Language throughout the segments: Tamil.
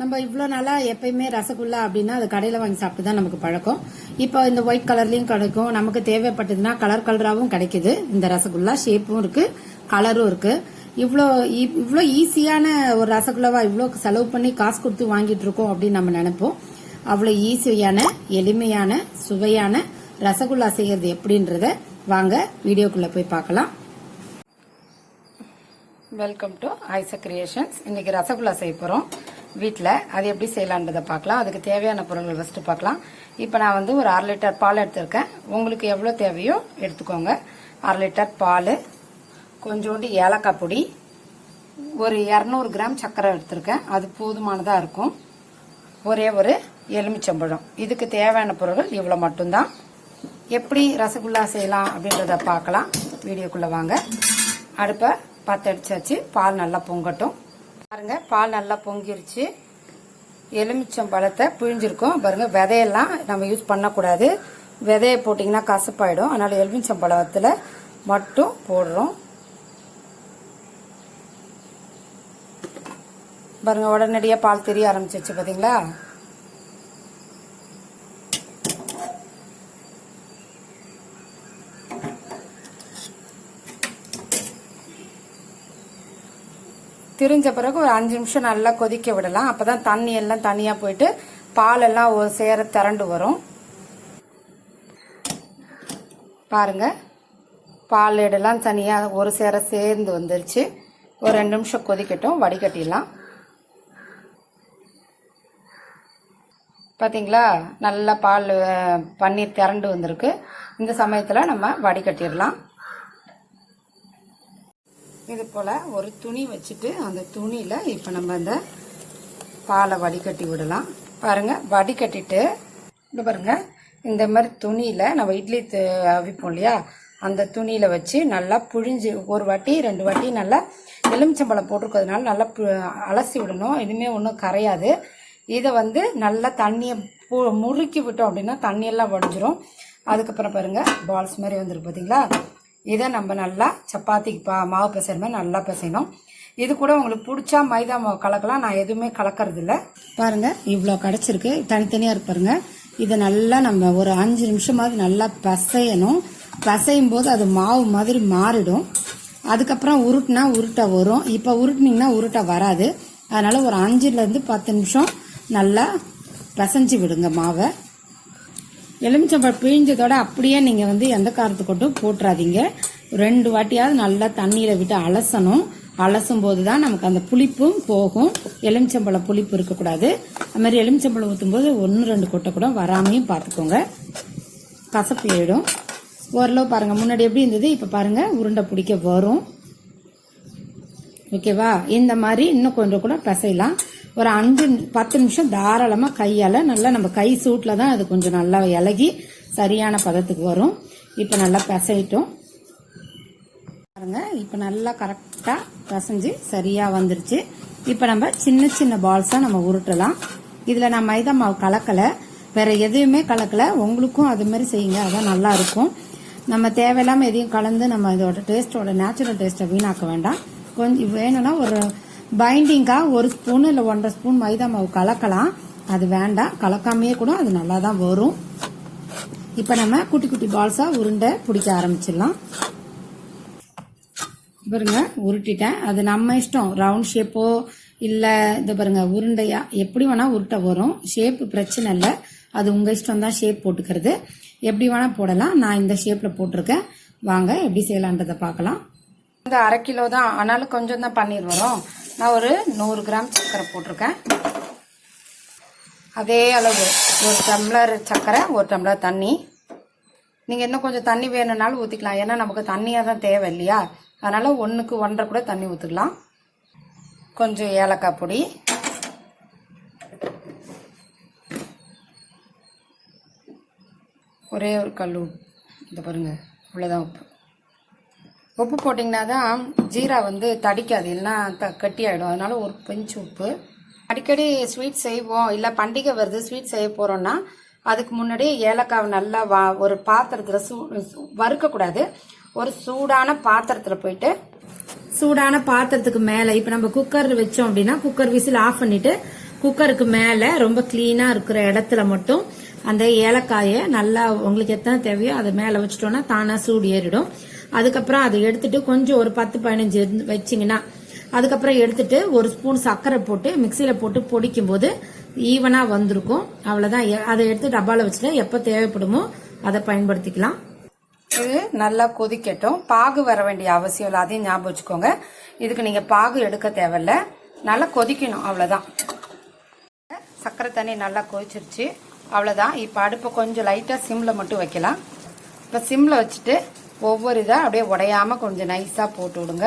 நம்ம இவ்வளோ நாளாக எப்பயுமே ரசகுல்லா அப்படின்னா அது கடையில் வாங்கி சாப்பிட்டு தான் நமக்கு பழக்கம். இப்போ இந்த ஒயிட் கலர்லையும் கிடைக்கும், நமக்கு தேவைப்பட்டதுன்னா கலர் கலராகவும் கிடைக்குது. இந்த ரசகுல்லா ஷேப்பும் இருக்கு, கலரும் இருக்கு. இவ்வளோ ஈஸியான ஒரு ரசகுல்லாவா இவ்வளோ செலவு பண்ணி காசு கொடுத்து வாங்கிட்டு இருக்கோம் அப்படின்னு நம்ம நினைப்போம். அவ்வளோ ஈஸியான எளிமையான சுவையான ரசகுல்லா செய்யறது எப்படின்றத வாங்க வீடியோக்குள்ள போய் பார்க்கலாம். வெல்கம் டு ஐசா கிரியேஷன்ஸ். இன்னைக்கு ரசகுல்லா செய்ய போறோம் வீட்டில். அது எப்படி செய்யலான்றதை பார்க்கலாம். அதுக்கு தேவையான பொருட்கள் ஃபஸ்ட்டு பார்க்கலாம். இப்போ நான் வந்து ஒரு 1/2 லிட்டர் பால் எடுத்திருக்கேன். உங்களுக்கு எவ்வளோ தேவையோ எடுத்துக்கோங்க. 1/2 லிட்டர் பால், கொஞ்சோண்டு ஏலக்காய் பொடி, ஒரு 200 கிராம் சர்க்கரை எடுத்திருக்கேன். அது போதுமானதாக இருக்கும். ஒரே ஒரு எலுமிச்சம்பழம். இதுக்கு தேவையான பொருட்கள் இவ்வளோ மட்டும்தான். எப்படி ரசகுல்லா செய்யலாம் அப்படின்றத பார்க்கலாம். வீடியோக்குள்ளே வாங்க. அடுப்பை பற்ற அடிச்சாச்சு. பால் நல்லா பொங்கட்டும். பாருங்க, பால் நல்லா பொங்கிருச்சு. எலுமிச்சம்பழத்தை பிழிஞ்சிருக்கோம் பாருங்க. விதையெல்லாம் நம்ம யூஸ் பண்ணக்கூடாது. விதையை போட்டிங்கன்னா கசப்பாயிடும். அதனால எலுமிச்சம்பழத்தில் மட்டும் போடுறோம். பாருங்க, உடனடியாக பால் தெரிய ஆரம்பிச்சிருச்சு பார்த்தீங்களா. திரிஞ்ச பிறகு ஒரு 5 நிமிஷம் நல்லா கொதிக்க விடலாம். அப்பதான் தண்ணி எல்லாம் தனியா போயிட்டு பால் எல்லாம் ஒரு சேர திரண்டு வரும். பாருங்க, பால் எல்லாம் தனியா ஒரு சேர சேர்ந்து வந்துருச்சு. ஒரு 2 நிமிஷம் கொதிக்கட்டும், வடிகட்டிடலாம். பாத்தீங்களா, நல்லா பால் பன்னீர் திரண்டு வந்திருக்கு. இந்த சமயத்துல நம்ம வடிகட்டிடலாம். இது போல ஒரு துணி வச்சுட்டு அந்த துணியில இப்ப நம்ம இந்த பாலை வடிகட்டி விடலாம். பாருங்க, வடிகட்டிட்டு இந்த பாருங்க, இந்த மாதிரி துணியில நம்ம இட்லி அவிப்போம் இல்லையா, அந்த துணியில வச்சு நல்லா புழிஞ்சு ஒரு வாட்டி 2 வாட்டி நல்லா எலுமிச்சம்பழம் போட்டிருக்கிறதுனால நல்லா அலசி விடணும். இனிமே ஒன்றும் கரையாது. இதை வந்து நல்லா தண்ணியை முறுக்கி விட்டோம் அப்படின்னா தண்ணியெல்லாம் வடிஞ்சிரும். அதுக்கப்புறம் பாருங்க, பால்ஸ் மாதிரி வந்துருக்கு பார்த்தீங்களா. இதை நம்ம நல்லா சப்பாத்திக்கு மாவு பிசைற மாதிரி நல்லா பிசையணும். இது கூட உங்களுக்கு பிடிச்சா மைதா மாவு கலக்கலாம். நான் எதுவுமே கலக்கிறது இல்லை. பாருங்க, இவ்வளோ கிடைச்சிருக்கு. தனித்தனியாக இருப்பாருங்க. இதை நல்லா நம்ம ஒரு 5 நிமிஷமாவது நல்லா பிசையணும். பிசையும் போது அது மாவு மாதிரி மாறிடும். அதுக்கப்புறம் உருட்டினா உருட்டை வரும். இப்போ உருட்டினீங்கன்னா உருட்டை வராது. அதனால ஒரு 5லேருந்து 10 நிமிஷம் நல்லா பிசைஞ்சு விடுங்க மாவை. எலுமிச்சம்பழம் பிழிஞ்சதோட அப்படியே நீங்க வந்து எந்த காரத்துக்கொட்டும் போட்டுறாதீங்க. 2 வாட்டியாவது நல்லா தண்ணீரை விட்டு அலசணும். அலசும் போதுதான் நமக்கு அந்த புளிப்பும் போகும். எலுமிச்சம்பழம் புளிப்பு இருக்கக்கூடாது. அது மாதிரி எலுமிச்சம்பழம் ஊற்றும் போது 1-2 கொட்டை கூட வராமையும் பார்த்துக்கோங்க. கசப்பு ஏறிடும். ஓரளவு பாருங்க, முன்னாடி எப்படி இருந்தது இப்ப பாருங்க உருண்டை பிடிக்க வரும். ஓகேவா. இந்த மாதிரி இன்னும் கொஞ்சம் கூட பிசையலாம். ஒரு 5-10 நிமிஷம் தாராளமா கையால நல்லா நம்ம கை சூட்ல தான் அது கொஞ்சம் நல்லா இலகி சரியான பதத்துக்கு வரும். இப்ப நல்லா பிசைட்டோம் பாருங்க. இப்ப நல்லா கரெக்டா பிசைஞ்சு சரியா வந்துருச்சு. இப்ப நம்ம சின்ன சின்ன பால்ஸா நம்ம உருட்டலாம். இதுல நான் மைதா மாவு கலக்கல, வேற எதுவுமே கலக்கல. உங்களுக்கும் அது மாதிரி செய்யுங்க, அதான் நல்லா இருக்கும். நம்ம தேவையில்லாம எதையும் கலந்து நம்ம இதோட டேஸ்டோட நேச்சுரல் டேஸ்ட்டை வீணாக்க வேண்டாம். கொஞ்சம் வேணும்னா ஒரு பைண்டிங்கா 1 ஸ்பூன் இல்ல 1.5 ஸ்பூன் மைதா மாவு கலக்கலாம். அது வேண்டாம், கலக்காமையே கூட அது நல்லா தான் வரும். இப்ப நம்ம குட்டி குட்டி பால்ஸா உருண்டை பிடிக்க ஆரம்பிச்சிடலாம். பாருங்க, உருட்டிட்டேன். அது நம்ம இஷ்டம். ரவுண்ட் ஷேப்போ இல்ல இது பாருங்க உருண்டையா எப்படி வேணா உருட்டை வரும். ஷேப் பிரச்சனை இல்லை, அது உங்க இஷ்டம் தான். ஷேப் போட்டுக்கிறது எப்படி வேணா போடலாம். நான் இந்த ஷேப்ல போட்டிருக்கேன். வாங்க எப்படி செய்யலான்றதை பார்க்கலாம். இந்த 1/2 கிலோ தான், ஆனாலும் கொஞ்சம் தான் பன்னீர் வரும். நான் ஒரு 100 கிராம் சர்க்கரை போட்டிருக்கேன். அதே அளவு 1 டம்ளர் சர்க்கரை, 1 டம்ளர் தண்ணி. நீங்க இன்னும் கொஞ்சம் தண்ணி வேணும்னாலும் ஊத்திக்கலாம். ஏன்னா நமக்கு தண்ணியா தான் தேவை இல்லையா. அதனால 1க்கு 1.5 கூட தண்ணி ஊத்திக்கலாம். கொஞ்சம் ஏலக்காய் பொடி, ஒரே ஒரு கல் உப்பு. இந்த பாருங்க, இவ்வளவுதான் உப்பு. உப்பு போட்டிங்கன்னா தான் ஜீரா வந்து தடிக்காது, இல்லைன்னா கட்டி ஆகிடும். அதனால ஒரு பிஞ்சு உப்பு. அடிக்கடி ஸ்வீட் செய்வோம், இல்லை பண்டிகை வருது ஸ்வீட் செய்ய போகிறோன்னா அதுக்கு முன்னாடி ஏலக்காவை நல்லா ஒரு பாத்திரத்தில் வறுக்கக்கூடாது. ஒரு சூடான பாத்திரத்தில் போயிட்டு சூடான பாத்திரத்துக்கு மேலே இப்போ நம்ம குக்கர் வச்சோம் அப்படின்னா குக்கர் விசில் ஆஃப் பண்ணிட்டு குக்கருக்கு மேல ரொம்ப கிளீனா இருக்கிற இடத்துல மட்டும் அந்த ஏலக்காயை நல்லா உங்களுக்கு எத்தனை தேவையோ அதை மேல வச்சுட்டோம்னா தானா சூடு ஏறிடும். அதுக்கப்புறம் அதை எடுத்துட்டு கொஞ்சம் ஒரு 10-15 வச்சிங்கன்னா அதுக்கப்புறம் எடுத்துட்டு ஒரு ஸ்பூன் சர்க்கரை போட்டு மிக்சியில போட்டு பொடிக்கும் போது ஈவனா வந்திருக்கும். அவ்வளவுதான். அதை எடுத்து டப்பால வச்சுட்டு எப்ப தேவைப்படுமோ அதை பயன்படுத்திக்கலாம். இது நல்லா கொதிக்கட்டும். பாகு வர வேண்டிய அவசியம் இல்லை, அதையும் ஞாபகம் வச்சுக்கோங்க. இதுக்கு நீங்க பாகு எடுக்க தேவையில்ல, நல்லா கொதிக்கணும், அவ்வளவுதான். சர்க்கரை தண்ணி நல்லா கொதிச்சிருச்சு, அவ்வளவுதான். இப்ப அடுப்பை கொஞ்சம் லைட்டா சிம்ல மட்டும் வைக்கலாம். இப்ப சிம்ல வச்சுட்டு ஒவ்வொரு இதா அப்படியே உடையாம கொஞ்சம் நைஸா போட்டு விடுங்க.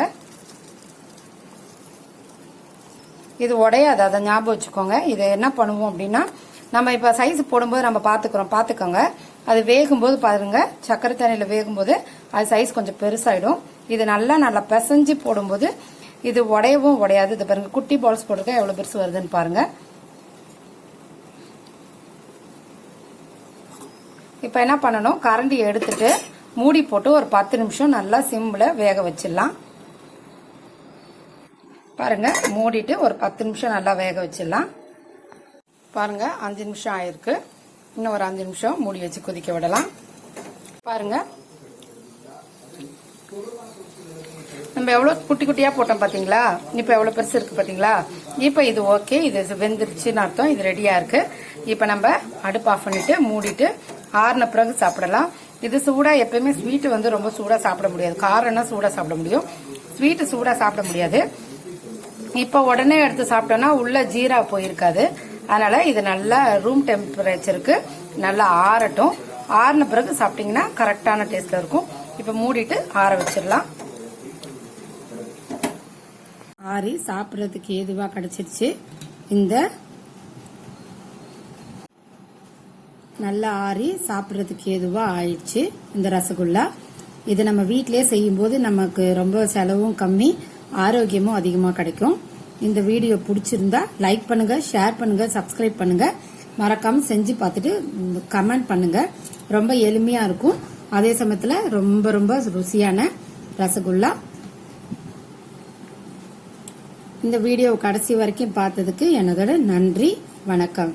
இது உடையாது, அதை ஞாபகம் வச்சுக்கோங்க. இதை என்ன பண்ணுவோம் அப்படின்னா, நம்ம இப்ப சைஸ் போடும்போது நம்ம பாத்துக்கோங்க. அது வேகும்போது பாருங்க, சர்க்கரை தண்ணியில வேகும்போது அது சைஸ் கொஞ்சம் பெருசாயிடும். இது நல்லா பிசைஞ்சு போடும்போது இது உடையவும் உடையாது. இது பாருங்க, குட்டி பால்ஸ் போட்டிருக்க எவ்வளவு பெருசு வருதுன்னு பாருங்க. இப்ப என்ன பண்ணணும், கரண்டி எடுத்துட்டு மூடி போட்டு ஒரு 10 நிமிஷம் நல்லா சிம்ல வேக வச்சிடலாம். பாருங்க, மூடிட்டு ஒரு 10 நிமிஷம் நல்லா வேக வச்சிடலாம். பாருங்க, 5 நிமிஷம் ஆயிருக்கு. இன்னும் ஒரு 5 நிமிஷம் மூடி வச்சு கொதிக்க விடலாம். பாருங்க, நம்ம எவ்வளவு குட்டி குட்டியா போட்டோம் பாத்தீங்களா, இப்ப எவ்வளவு பெருசு இருக்கு பாத்தீங்களா. இப்ப இது ஓகே, இது வெந்துருச்சுன்னு அர்த்தம், இது ரெடியா இருக்கு. இப்ப நம்ம அடுப்பு ஆஃப் பண்ணிட்டு மூடிட்டு ஆறுன பிறகு சாப்பிடலாம். இது சூடா, எப்பயுமே ஸ்வீட் வந்து ரொம்ப சூடா சாப்பிட முடியாது. காரம்னா சூடா சாப்பிட முடியும், ஸ்வீட் சூடா சாப்பிட முடியாது. இப்ப உடனே எடுத்து சாப்பிட்டோம்னா உள்ள ஜீரா போயிருக்காது. அதனால இது நல்லா ரூம் டெம்பரேச்சருக்கு நல்லா ஆறட்டும். ஆறின பிறகு சாப்பிட்டீங்கன்னா கரெக்டான டேஸ்ட்ல இருக்கும். இப்ப மூடிட்டு ஆற வச்சிடலாம். ஆறி சாப்பிடறதுக்கு ஏதுவா கிடைச்சிருச்சு. இந்த நல்லா ஆறி சாப்பிடறதுக்கு ஏதுவா ஆயிடுச்சு இந்த ரசகுல்லா. இது நம்ம வீட்டிலேயே செய்யும் போது நமக்கு ரொம்ப செலவும் கம்மி, ஆரோக்கியமும் அதிகமா கிடைக்கும். இந்த வீடியோ பிடிச்சிருந்தா லைக் பண்ணுங்க, ஷேர் பண்ணுங்க, சப்ஸ்கிரைப் பண்ணுங்க. மறக்காம செஞ்சு பார்த்துட்டு கமெண்ட் பண்ணுங்க. ரொம்ப எளிமையா இருக்கும், அதே சமயத்துல ரொம்ப ரொம்ப ருசியான ரசகுல்லா. இந்த வீடியோ கடைசி வரைக்கும் பார்த்ததுக்கு என்னோட நன்றி, வணக்கம்.